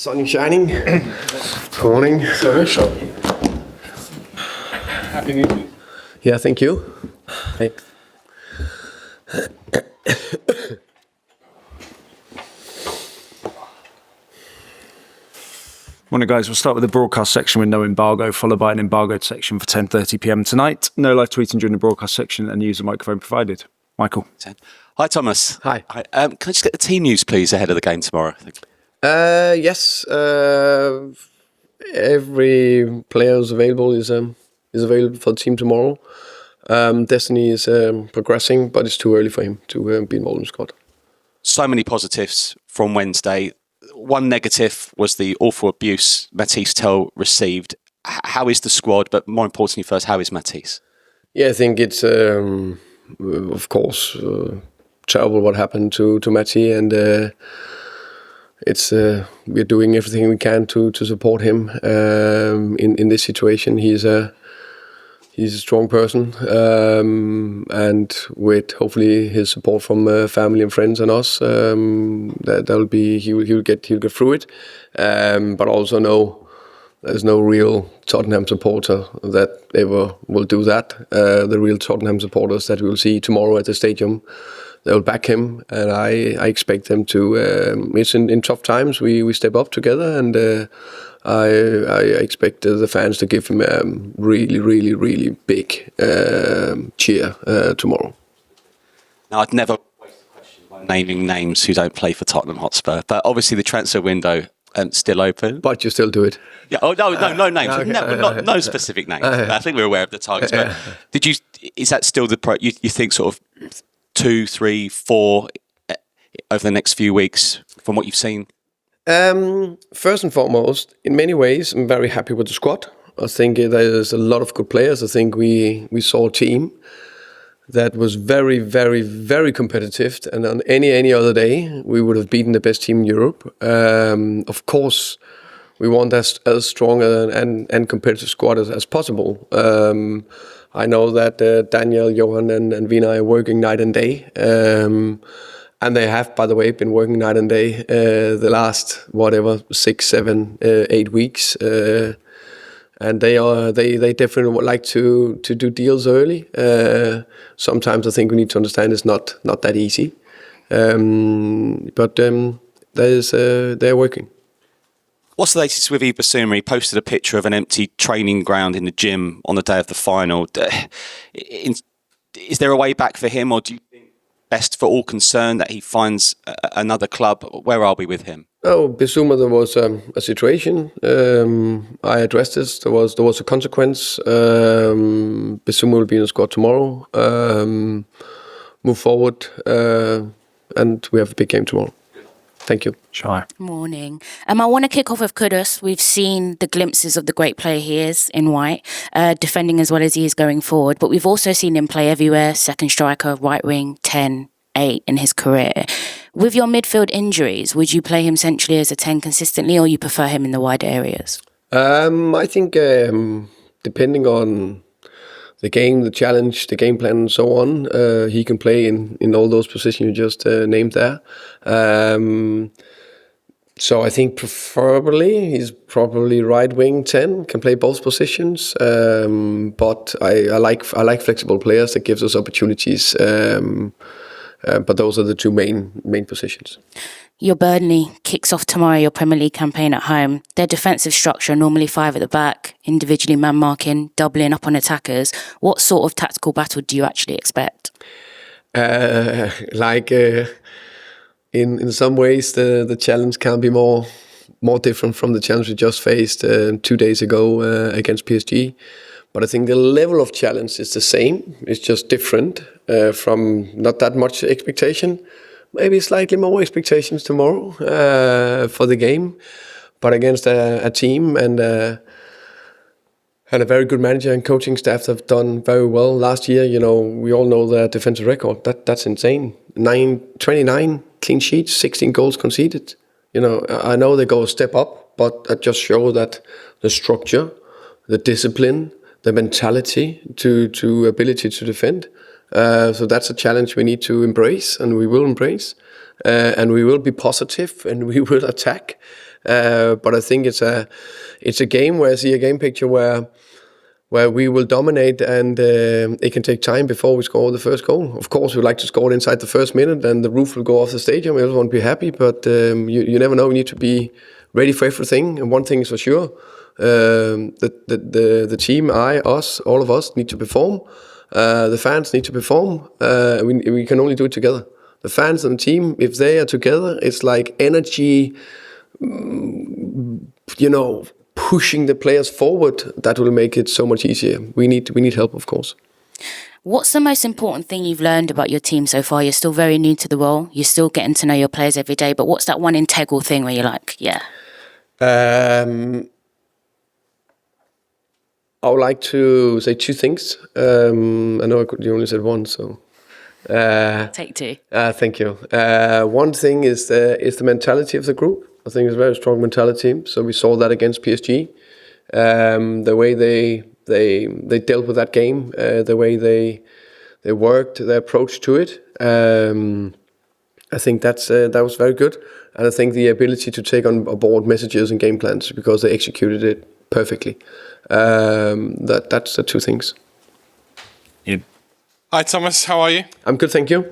Sun is shining. Good morning. Happy New Year. Yeah, thank you. Hey. Morning, guys. We'll start with the broadcast section with no embargo, followed by an embargoed section for 10:30 p.m. tonight. No live tweeting during the broadcast section and user microphone provided. Michael. Hi, Thomas. Hi. Can I just get the team news, please, ahead of the game tomorrow? Yes. Every player is available is available for the team tomorrow. Destiny is progressing, but it's too early for him to be involved in the squad. So many positives from Wednesday. One negative was the awful abuse Mathys Tel received. How is the squad? But more importantly, first, how is Mathys? Yeah, I think it's of course terrible what happened to Matty, and it's we're doing everything we can to support him in this situation. He's a strong person, and with hopefully his support from family and friends and us, that'll be he'll get through it. But also there's no real Tottenham supporter that ever will do that. The real Tottenham supporters that we'll see tomorrow at the stadium, they'll back him, and I expect them to. It's in tough times we step up together, and I expect the fans to give him a really big cheer tomorrow. Now, I'd never waste a question by naming names who don't play for Tottenham Hotspur, but obviously the transfer window still open. But you still do it. Yeah. Oh no names. Okay. No specific names. I think we're aware of the targets. But is that still the you think sort of 2, 3, 4 over the next few weeks from what you've seen? First and foremost, in many ways, I'm very happy with the squad. I think there's a lot of good players. I think we saw a team that was very competitive, and on any other day we would have beaten the best team in Europe. Of course, we want as strong and competitive squad as possible. I know that Daniel, Johan and Vina are working night and day, and they have, by the way, been working night and day the last 6, 7, 8 weeks. And they definitely would like to do deals early. Sometimes I think we need to understand it's not that easy. But they're working. What's the latest with Yves Bissouma? He posted a picture of an empty training ground in the gym on the day of the final. Is there a way back for him, or do you think best for all concerned that he finds another club? Where are we with him? Oh, Bissouma, there was a situation. I addressed this. There was a consequence. Bissouma will be in the squad tomorrow. Move forward, and we have a big game tomorrow. Thank you. Shy. Morning. I want to kick off with Kudus. We've seen the glimpses of the great player he is in white, defending as well as he is going forward. But we've also seen him play everywhere, second striker, right wing, 10, 8 in his career. With your midfield injuries, would you play him centrally as a 10 consistently, or you prefer him in the wider areas? I think depending on the game, the challenge, the game plan and so on, he can play in all those positions you just named there. So I think preferably he's probably right wing 10, can play both positions. But I like flexible players that gives us opportunities. But those are the two main positions. Your Burnley kicks off tomorrow your Premier League campaign at home. Their defensive structure, normally 5 at the back, individually man marking, doubling up on attackers. What sort of tactical battle do you actually expect? In some ways, the challenge can be more different from the challenge we just faced 2 days ago against PSG. But I think the level of challenge is the same. It's just different from not that much expectation. Maybe slightly more expectations tomorrow for the game. But against a team and a very good manager and coaching staff that have done very well. Last year, we all know their defensive record. That's insane. 29 clean sheets, 16 goals conceded. I know they go a step up, but that just shows that the structure, the discipline, the mentality to ability to defend. So that's a challenge we need to embrace, and we will embrace. And we will be positive, and we will attack. But I think it's a game where I see a game picture where we will dominate, and it can take time before we score the first goal. Of course, we'd like to score it inside the first minute, and the roof will go off the stadium. Everyone won't be happy, but you never know. You need to be ready for everything. And one thing is for sure, the team, us, all of us need to perform. The fans need to perform. We can only do it together. The fans and the team, if they are together, it's like energy, pushing the players forward. That will make it so much easier. We need help, of course. What's the most important thing you've learned about your team so far? You're still very new to the role. You're still getting to know your players every day. But what's that one integral thing where you're like, yeah? I would like to say two things. I know you only said one, so... Take two. Thank you. One thing is the mentality of the group. I think it's a very strong mentality. So we saw that against PSG. The way they dealt with that game, the way they worked, their approach to it. I think that was very good. And I think the ability to take on board messages and game plans, because they executed it perfectly. That's the two things. Yeah. Hi Thomas, how are you? I'm good, thank you.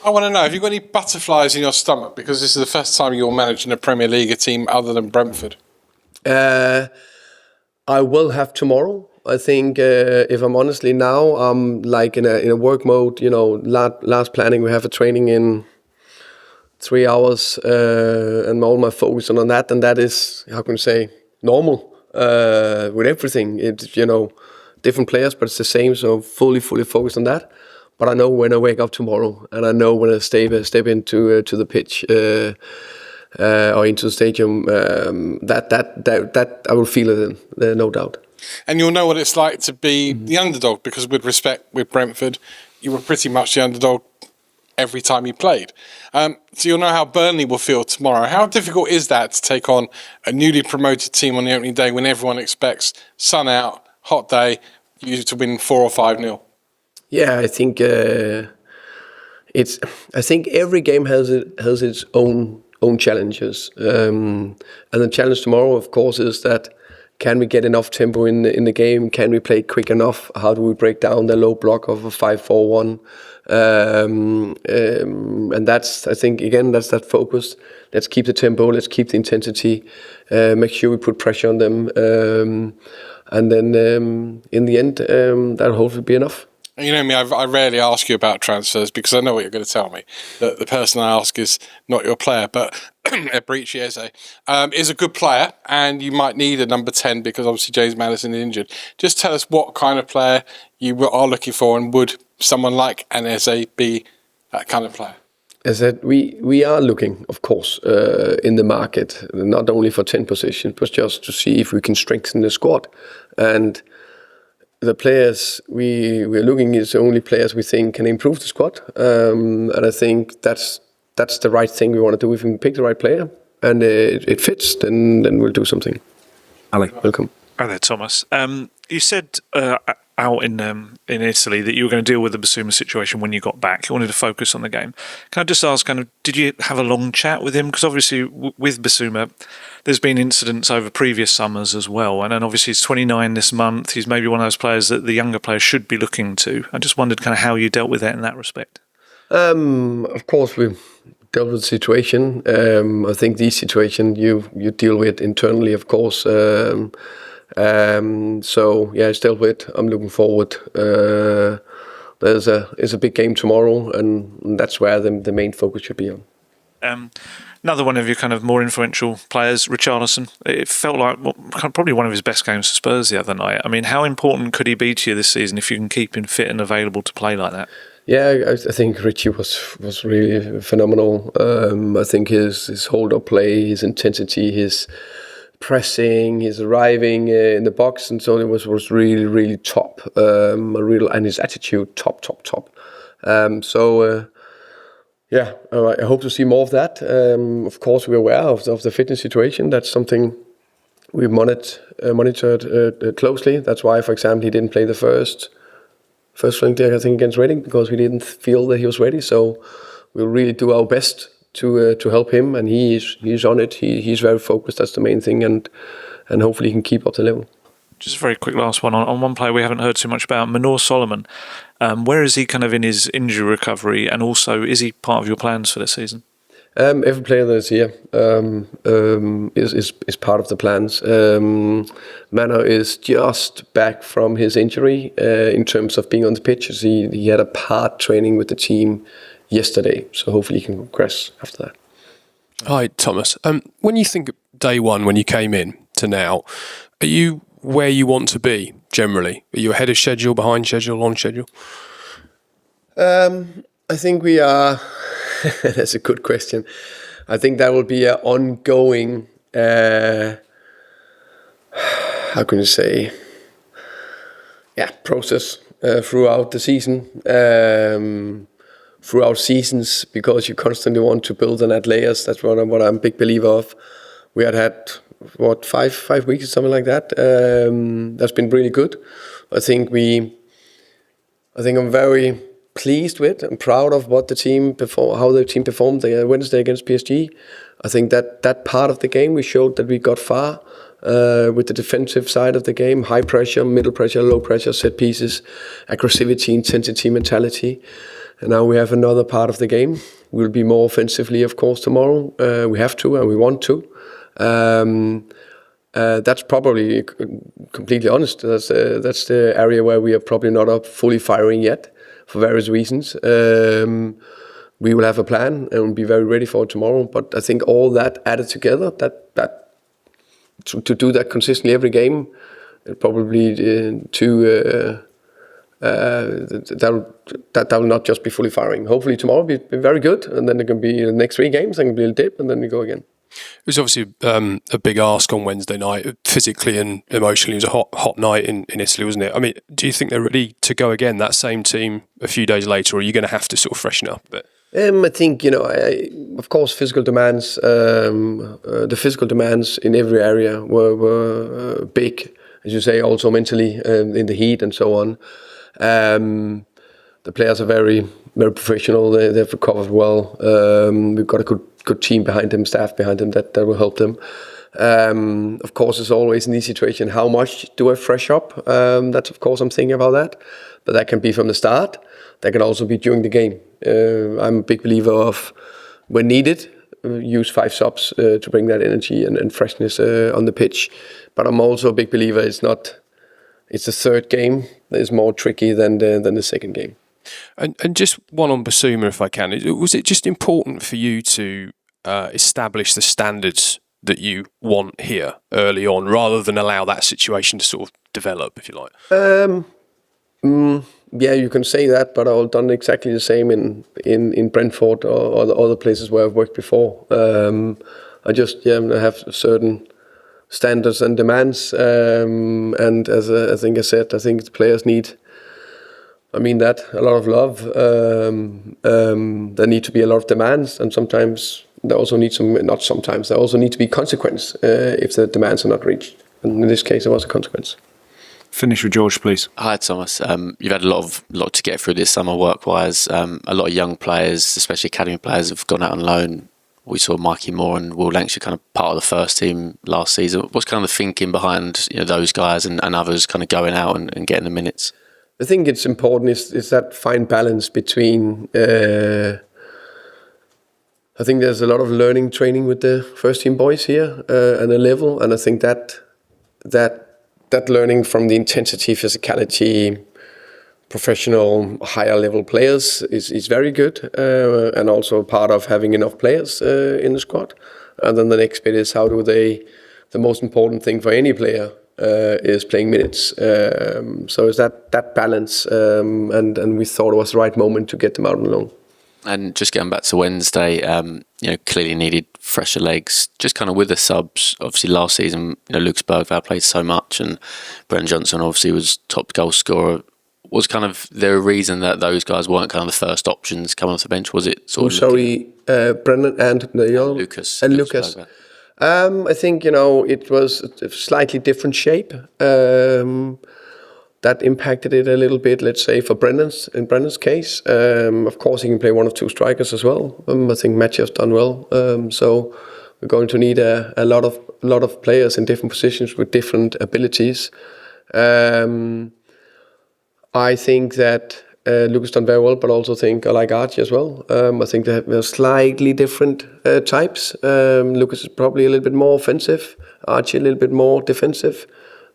I want to know, have you got any butterflies in your stomach? Because this is the first time you're managing a Premier League team other than Brentford. I will have tomorrow. I think, if I'm honestly now, I'm like in a work mode. Last planning, we have a training in 3 hours, and all my focus on that, and that is, how can you say, normal with everything. It's different players, but it's the same. So fully focused on that. But I know when I wake up tomorrow, and I know when I step into to the pitch or into the stadium, that I will feel it, no doubt. And you'll know what it's like to be the underdog, because with respect, with Brentford, you were pretty much the underdog every time you played. So you'll know how Burnley will feel tomorrow. How difficult is that to take on a newly promoted team on the opening day when everyone expects sun out, hot day, you to win 4 or 5-0? Yeah, I think I think every game has its own challenges, and the challenge tomorrow, of course, is that can we get enough tempo in the game? Can we play quick enough? How do we break down the low block of a 5-4-1? And that's, I think, again, that's that focus. Let's keep the tempo. Let's keep the intensity. Make sure we put pressure on them, and then in the end, that'll hopefully be enough. You know me, I rarely ask you about transfers because I know what you're going to tell me. That the person I ask is not your player, but Richarlison is a good player, and you might need a number 10 because obviously James Maddison is injured. Just tell us what kind of player you are looking for, and would someone like an Eze be that kind of player? As I said, we are looking, of course, in the market, not only for 10 positions, but just to see if we can strengthen the squad. And the players we're looking is the only players we think can improve the squad, and I think that's the right thing we want to do. If we can pick the right player and it fits, then we'll do something. Ali, welcome. Hi there, Thomas. You said out in Italy that you were going to deal with the Bissouma situation when you got back. You wanted to focus on the game. Can I just ask, did you have a long chat with him? Because obviously with Bissouma, there's been incidents over previous summers as well. And then obviously he's 29 this month. He's maybe one of those players that the younger players should be looking to. I just wondered how you dealt with that in that respect. Of course, we dealt with the situation. I think these situations you deal with internally, of course. So yeah, it's dealt with. I'm looking forward. There's a big game tomorrow, and that's where the main focus should be on. Another one of your more influential players, Richarlison. It felt like probably one of his best games for Spurs the other night. I mean, how important could he be to you this season if you can keep him fit and available to play like that? Yeah, I think Richie was really phenomenal. I think his hold-up play, his intensity, his pressing, his arriving in the box, and so it was really, really top. And his attitude, top. Yeah, I hope to see more of that. Of course, we're aware of the fitness situation. That's something we've monitored closely. That's why, for example, he didn't play the first flank there, I think, against Reading, because we didn't feel that he was ready. So we'll really do our best to help him, and he's on it. He's very focused. That's the main thing, and hopefully he can keep up the level. Just a very quick last one on one player we haven't heard too much about, Manor Solomon. Where is he kind of in his injury recovery, and also is he part of your plans for this season? Every player that is here is part of the plans. Manor is just back from his injury in terms of being on the pitch. He had a part training with the team yesterday, so hopefully he can progress after that. Hi, Thomas. When you think of day one, when you came in to now, are you where you want to be generally? Are you ahead of schedule, behind schedule, on schedule? I think we are. That's a good question. I think that will be an ongoing, how can you say, process throughout the season, throughout seasons, because you constantly want to build and add layers. That's what I'm a big believer of. We had 5 weeks or something like that. That's been really good. I think I'm very pleased with and proud of what how the team performed Wednesday against PSG. I think that part of the game we showed that we got far with the defensive side of the game, high pressure, middle pressure, low pressure, set pieces, aggressivity, intensity, mentality. And now we have another part of the game. We'll be more offensively, of course, tomorrow. We have to and we want to. That's probably completely honest. That's the area where we are probably not up fully firing yet, for various reasons. We will have a plan and be very ready for it tomorrow. But I think all that added together, that to do that consistently every game, probably that will not just be fully firing. Hopefully tomorrow will be very good, and then there can be the next 3 games, there can be a dip, and then we go again. It was obviously a big ask on Wednesday night, physically and emotionally. It was a hot night in Italy, wasn't it? I mean, do you think they're ready to go again, that same team, a few days later, or are you going to have to sort of freshen up a bit? I think, of course, physical demands, the physical demands in every area were big, as you say, also mentally in the heat and so on. The players are very, very professional. They've recovered well. We've got a good team behind them, staff behind them that will help them. Of course, it's always in this situation, how much do I fresh up? That's, of course, I'm thinking about that. But that can be from the start. That can also be during the game. I'm a big believer of, when needed, use 5 subs to bring that energy and freshness on the pitch. But I'm also a big believer it's the third game that is more tricky than the second game. And just one on Bissouma, if I can. Was it just important for you to establish the standards that you want here early on, rather than allow that situation to sort of develop, if you like? Yeah, you can say that, but I've done exactly the same in Brentford or the other places where I've worked before. I have certain standards and demands, and as I think the players need, a lot of love. There need to be a lot of demands, and sometimes there also need there also need to be consequence if the demands are not reached. And in this case, it was a consequence. Finish with George, please. Hi, Thomas. You've had a lot to get through this summer work-wise. A lot of young players, especially academy players, have gone out on loan. We saw Mikey Moore and Will Lancashire kind of part of the first team last season. What's kind of the thinking behind those guys and others kind of going out and getting the minutes? I think it's important is that fine balance between. I think there's a lot of learning training with the first team boys here and a level, and I think that learning from the intensity, physicality, professional, higher level players is very good, and also part of having enough players in the squad. And then the next bit is how do they. The most important thing for any player is playing minutes. So it's that balance, and we thought it was the right moment to get them out on loan. And just getting back to Wednesday, clearly needed fresher legs. Just kind of with the subs, obviously last season, Lucas Bergvall played so much, and Brennan Johnson obviously was top goal scorer. Was kind of there a reason that those guys weren't kind of the first options coming off the bench? Was it sort of Brennan and Lucas and Lucas? I think it was a slightly different shape. That that impacted it a little bit. Let's say in Brennan's case, of course he can play one of two strikers as well. I think Mathys done well. So we're going to need a lot of players in different positions with different abilities. I think that Lucas done very well, but also think I like Archie as well. I think they're slightly different types. Lucas is probably a little bit more offensive, Archie a little bit more defensive.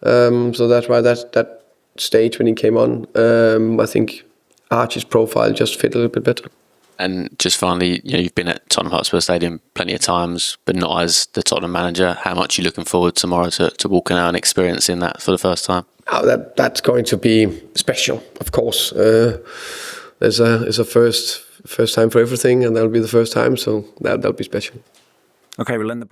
So that's why that stage when he came on, I think Archie's profile just fit a little bit better. And just finally, you've been at Tottenham Hotspur Stadium plenty of times, but not as the Tottenham manager. How much are you looking forward tomorrow to walking out and experiencing that for the first time? Oh, that's going to be special, of course. It's a first time for everything, and that'll be the first time, so that'll be special. Okay, we'll end the